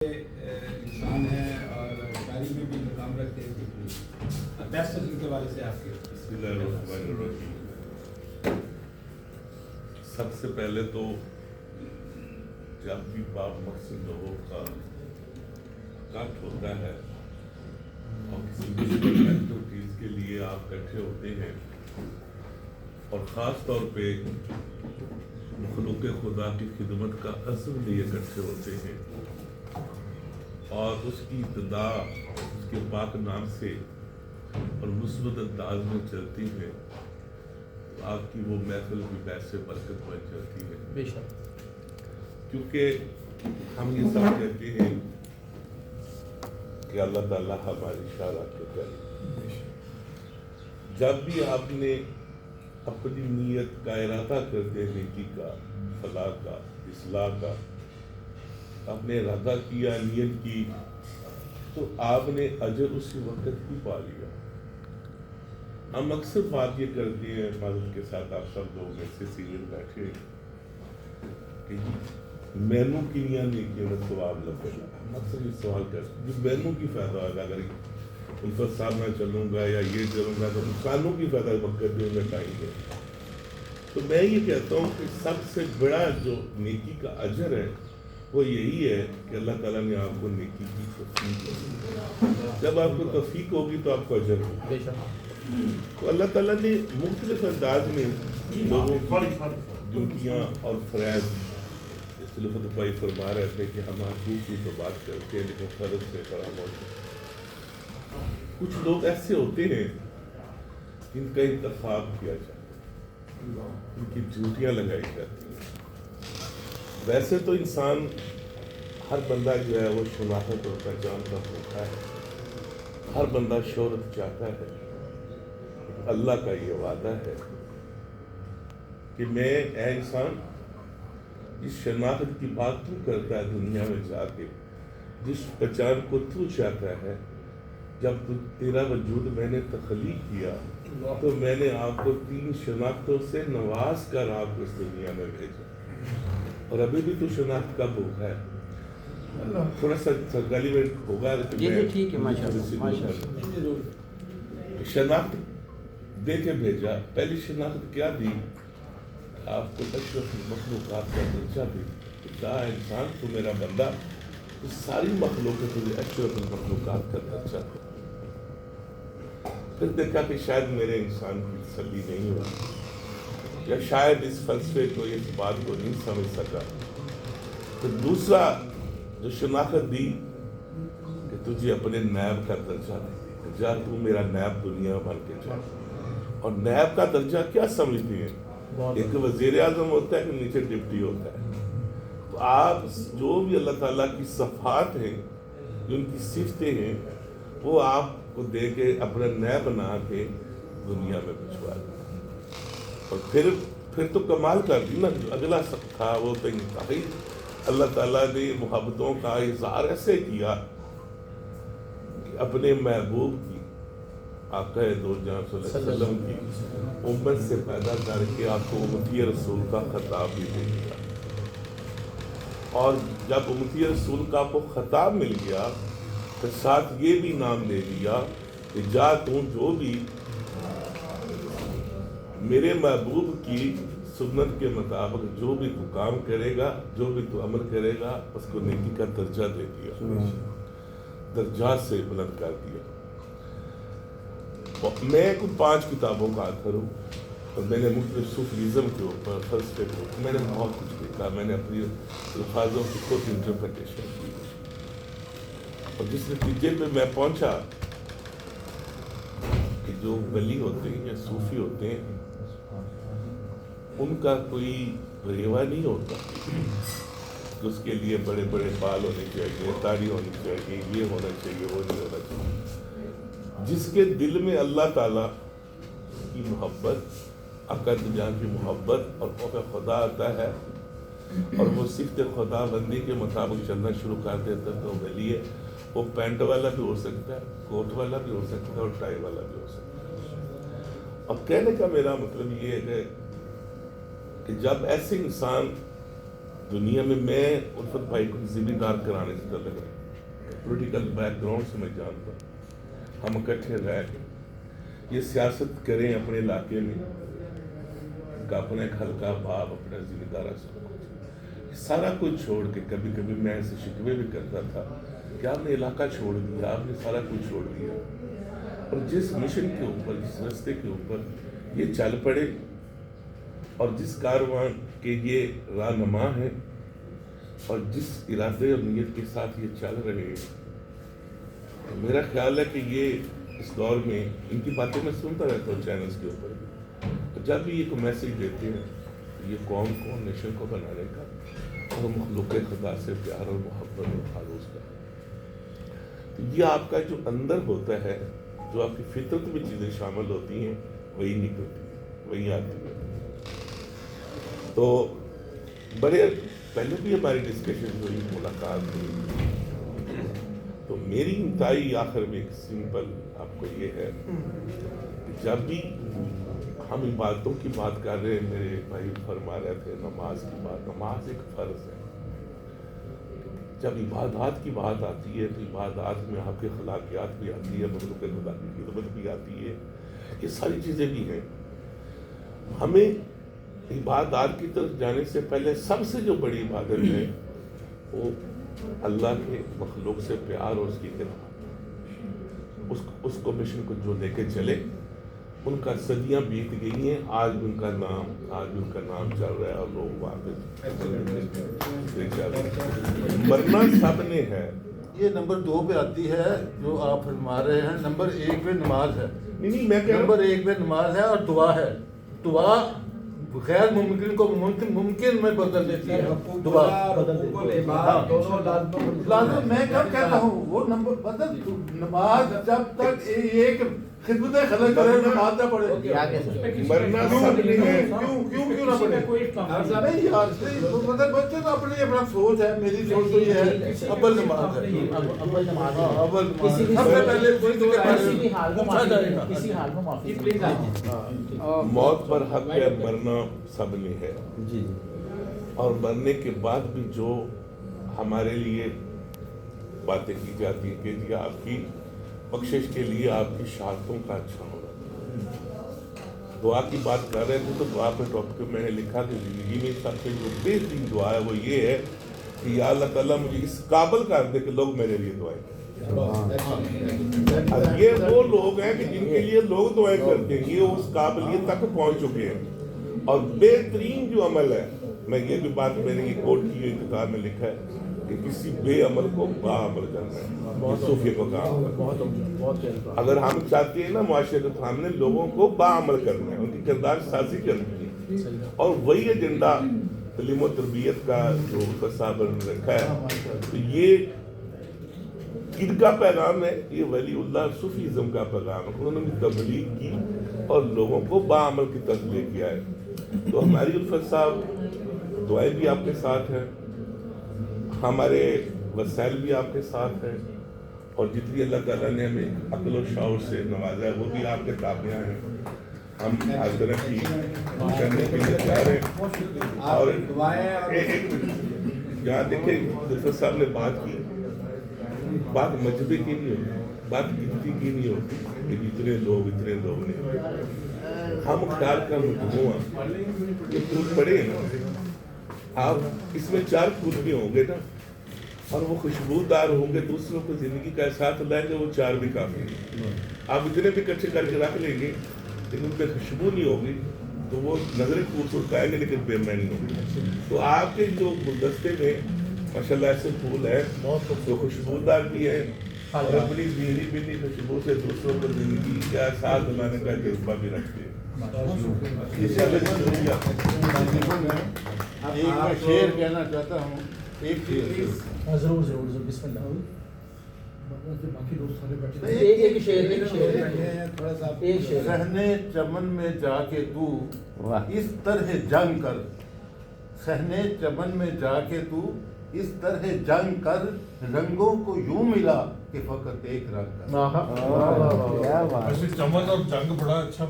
انسان ہیں اور شاعری میں بھی مقام رکھتے ہیں، بیسٹ ان کے والے سے آپ کے بسم اللہ الرحمن الرحیم۔ سب سے پہلے تو جب بھی باب مقصد لوگوں کا کٹ ہوتا ہے اور کسی مشکل ایکٹیویٹیز کے لیے آپ اکٹھے ہوتے ہیں اور خاص طور پہ مخلوق خدا کی خدمت کا عزم لیے اکٹھے ہوتے ہیں اور اس کی ابتدا اس کے پاک نام سے اور مثبت انداز میں چلتی ہے تو آپ کی وہ محفل بھی ویسے برکت بن جاتی ہے بے شک، کیونکہ ہم یہ سب کہتے ہیں کہ اللہ تعالیٰ ہماری اشارات کے کرے۔ جب بھی آپ نے اپنی نیت کا ارادہ کرتے ہیں نیکی کا، فلاح کا، اصلاح کا، آپ نے ارادہ کیا، نیت کی، تو آپ نے اجر اسی وقت ہی پا لیا۔ ہم اکثر بات یہ کرتے ہیں معذرت کے ساتھ، آپ سب لوگ میں سے سینئر بیٹھے کہ مینوں کنیاں نیکیاں میں ثواب لگے گا۔ ہم اکثر یہ سوال کرتے ہیں مینوں کی فائدہ ہوگا، اگر الفت صاحب میں چلوں گا یا یہ چلوں گا تو انسانوں کی فائدہ برکت بھی انہیں ٹائم دے۔ تو میں یہ کہتا ہوں کہ سب سے بڑا جو نیکی کا اجر ہے وہ یہی ہے کہ اللہ تعالیٰ نے آپ کو نیکی کی توفیق دی۔ جب آپ کو توفیق ہوگی تو آپ کو اجر ہوگا۔ بے شک، تو اللہ تعالیٰ نے مختلف انداز میں لوگوں کی ڈیوٹیاں اور فرائض، لطف بھائی فرما رہے تھے کہ ہم حقوق کی تو بات کرتے ہیں لیکن فرض سے فراموش ہے۔ کچھ لوگ ایسے ہوتے ہیں جن کا انتخاب کیا جاتا ہے، ان کی ڈیوٹیاں لگائی جاتی ہیں۔ ویسے تو انسان ہر بندہ جو ہے وہ شناخت اور پہچان کا ہوتا ہے، ہر بندہ شہرت چاہتا ہے۔ اللہ کا یہ وعدہ ہے کہ میں اے انسان جس شناخت کی بات تو کرتا ہے دنیا میں جا کے، جس پہچان کو تو چاہتا ہے، جب تیرا وجود میں نے تخلیق کیا تو میں نے آپ کو 3 شناختوں سے نواز کر آپ کو اس دنیا میں بھیجا، اور ابھی بھی تو شناخت کا بھوک ہے۔ تھوڑا سا سرگالی میں ہوگا ٹھیک ہے، ماشاءاللہ۔ شناخت دے کے بھیجا۔ پہلی شناخت کیا دی؟ آپ کو اشرف المخلوقات کا درجہ دی۔ کہا انسان تو میرا بندہ، اس ساری مخلوق کو تجھے اشرف المخلوقات کا درجہ دے۔ پھر دیکھا کہ شاید میرے انسان کی تسلی نہیں ہوئی، یا شاید اس فلسفے کو، اس بات کو نہیں سمجھ سکا۔ پھر دوسرا جو شناخت دی کہ تجھے اپنے نیب کا درجہ دے، جا تو میرا نیب دنیا بن کے جا۔ اور نیب کا درجہ کیا سمجھتے ہیں؟ ایک وزیر اعظم ہوتا ہے کہ نیچے ڈپٹی ہوتا ہے۔ تو آپ جو بھی اللہ تعالیٰ کی صفات ہیں، جو ان کی صفتیں ہیں، وہ آپ کو دے کے اپنا نیب بنا کے دنیا میں بھجوا دیا۔ اور پھر تو کمال کر دی نا۔ جو اگلا سب تھا وہ تو انتہائی اللہ تعالیٰ نے محبتوں کا اظہار ایسے کیا کہ اپنے محبوب کی، آقا دو جہاں صلی اللہ علیہ وسلم کی امت سے پیدا کر کے آپ کو امتی رسول کا خطاب بھی دے دیا۔ اور جب امتی رسول کا آپ کو خطاب مل گیا تو ساتھ یہ بھی نام دے دیا کہ جا تو جو بھی میرے محبوب کی سنت کے مطابق جو بھی تو کام کرے گا، جو بھی تو عمل کرے گا، اس کو نیکی کا درجہ دے دیا، درجات سے بلند کر دیا۔ میں کچھ 5 کتابوں کا آتھر ہوں اور میں نے مختلف صوفیزم کے اوپر، فلسفے کے اوپر میں نے بہت کچھ لکھا۔ میں نے اپنی الفاظوں کی خود انٹرپریٹیشن کی، اور جس نتیجے پہ میں پہنچا کہ جو ولی ہوتے ہیں یا صوفی ہوتے ہیں ان کا کوئی ریوا نہیں ہوتا کہ اس کے لیے بڑے بڑے بال ہونے چاہیے، داڑھی ہونی چاہیے، یہ ہونا چاہیے، وہ نہیں ہونا چاہیے۔ جس کے دل میں اللہ تعالیٰ کی محبت، عقد جان کی محبت اور خوف خدا آتا ہے اور وہ صفت خدا بندی کے مطابق چلنا شروع کر دیتا ہے تو ولی ہے۔ وہ پینٹ والا بھی ہو سکتا ہے، کوٹ والا بھی ہو سکتا ہے، اور ٹائی والا بھی ہو سکتا ہے۔ اور کہنے کا میرا مطلب یہ ہے کہ جب ایسے انسان دنیا میں عرفت بھائی کو ذمہ دار کرانے سے لگ رہا ہے، پولیٹیکل بیک گراؤنڈ سے میں جانتا ہوں، ہم اکٹھے رہ کے یہ سیاست کریں اپنے علاقے میں، اپنا ایک ہلکا باب، اپنا ذمہ دارہ سب کچھ، سارا کچھ چھوڑ کے کبھی کبھی میں ایسے شکوے بھی کرتا تھا کہ آپ نے علاقہ چھوڑ دیا، آپ نے سارا کچھ چھوڑ دیا، اور جس مشن کے اوپر، جس راستے کے اوپر یہ چل پڑے اور جس کاروان کے یہ رہنما ہے اور جس ارادے اور نیت کے ساتھ یہ چل رہے ہیں، میرا خیال ہے کہ یہ اس دور میں ان کی باتیں میں سنتا رہتا ہوں چینلز کے اوپر، جب بھی یہ کوئی میسیج دیتے ہیں یہ قوم کو، نیشن کو بنانے کا اور مخلوق خدا سے پیار اور محبت اور تعلق کا، تو یہ آپ کا جو اندر ہوتا ہے، جو آپ کی فطرت میں چیزیں شامل ہوتی ہیں وہی نکلتی ہیں، وہی آتی ہیں۔ تو بڑے پہلے بھی ہماری ڈسکشن ہوئی، ملاقات ہوئی، تو میری انتہائی آخر میں ایک سمپل آپ کو یہ ہے کہ جب بھی ہم عبادتوں کی بات کر رہے ہیں، میرے بھائی فرما رہے تھے نماز کی بات، نماز ایک فرض ہے، جب عبادات کی بات آتی ہے تو عبادات میں آپ کے اخلاقیات بھی آتی ہے، مخلوق خدا کی خدمت بھی آتی ہے، یہ ساری چیزیں بھی ہیں۔ ہمیں عبادات کی طرف جانے سے پہلے سب سے جو بڑی عبادت ہے وہ اللہ کے مخلوق سے پیار اور اس کی خدمت، اس کو مشن کو جو لے کے چلے، ان کا صدیاں بیت گئی ہیں، آج ان کا نام چل رہا ہے اور لوگ واپس مرنا سب نے ہے۔ یہ نمبر 2 پہ آتی ہے جو آپ فرما رہے ہیں، نمبر 1 پہ نماز ہے، نہیں میں کہہ رہا ہوں نمبر 1 پہ نماز ہے اور دعا ہے، دعا غیر ممکن کو ممکن میں بدل دیتی ہے، دعا لازم، میں کب کہتا ہوں وہ نمبر بدل، نماز جب تک ایک خدمت خلق کرے نماز نہ پڑھے، مرنا سب نے ہے، کیوں نہ پڑھے؟ نہیں یار، مطلب بچے تو اپنی اپنا سوچ ہے، میری سوچ تو یہ ہے اول نماز ہے، اول نماز سب سے پہلے پوچھا جائے گا، موت پر حق ہے، مرنا سب نے ہے، اور مرنے کے بعد بھی جو ہمارے لیے باتیں کی جاتی ہیں کہ جی آپ کی بخشش کے لیے آپ کی شہادتوں کا اچھا ہونا، دعا کی بات کر رہے تھے تو دعا پہ ٹاپک میں نے لکھا کہ زندگی میں سب سے جو بہترین دعا ہے وہ یہ ہے کہ یا اللہ تعالیٰ مجھے اس قابل کر دے کہ لوگ میرے لیے دعائیں کریں۔ یہ وہ لوگ ہیں کہ جن کے لیے لوگ دعائیں کرتے ہیں، یہ اس قابلیت تک پہنچ چکے ہیں، اور بہترین جو عمل ہے، میں یہ بھی بات میں نے یہ کوٹ کی ہوئی کتاب میں لکھا ہے کہ کسی بے عمل کو با عمل کرنا ہے، صوفیہ کو کام کرنا۔ اگر ہم چاہتے ہیں نا معاشرے کے سامنے لوگوں کو با عمل کرنا ہے، ان کی کردار سازی کرنی ہے، اور وہی ایجنڈا تعلیم و تربیت کا جو صاحب نے رکھا ہے، تو یہ کن کا پیغام ہے؟ یہ ولی اللہ صوفیزم کا پیغام ہے، انہوں نے تبلیغ کی اور لوگوں کو با عمل کی طرف لے کے آئے۔ تو ہماری الفت صاحب دعائیں بھی آپ کے ساتھ ہیں، ہمارے وسائل بھی آپ کے ساتھ ہیں، اور جتنی اللہ تعالیٰ نے ہمیں عقل و شعور سے نوازا ہے وہ بھی آپ کے تابع ہیں۔ ہم ہر طرح کی کرنے کے لیے تیار ہیں، اور یہاں دیکھیں الفت صاحب نے بات کی، بات مجبے کی نہیں ہوتی، بات گنتی کی نہیں ہوتی کہ اتنے لوگ نے، ہم خیال کا مجموعہ یہ پھول پڑے ہیں نا، آپ اس میں 4 پھول بھی ہوں گے نا، اور وہ خوشبودار ہوں گے، دوسروں کو زندگی کا احساس لائیں گے، وہ 4 بھی کافی ہیں۔ آپ اتنے بھی اکٹھے کر کے رکھ لیں گے لیکن ان پہ خوشبو نہیں ہوگی تو وہ نظریں خوبصورت آئیں گے لیکن بے معنی ہوگی۔ تو آپ کے جو گلدستے میں ماشاءاللہ ایسے پھول ہیں جو خوشبودار بھی ہیں، اور اپنی بیری بیری خوشبو سے دوسروں کو زندگی کا احساس دلانے کا جذبہ بھی رکھتے ہیں۔ ایک میں شعر کہنا چاہتا ہوں، ایک شعر ضرور بسم اللہ، صحنے چمن میں جا کے تو اس طرح جنگ کر، صحنے چمن میں جا کے تو اس طرح جنگ کر، رنگوں کو یوں ملا کہ فقط ایک رنگ کا۔ چمن اور جنگ بڑا اچھا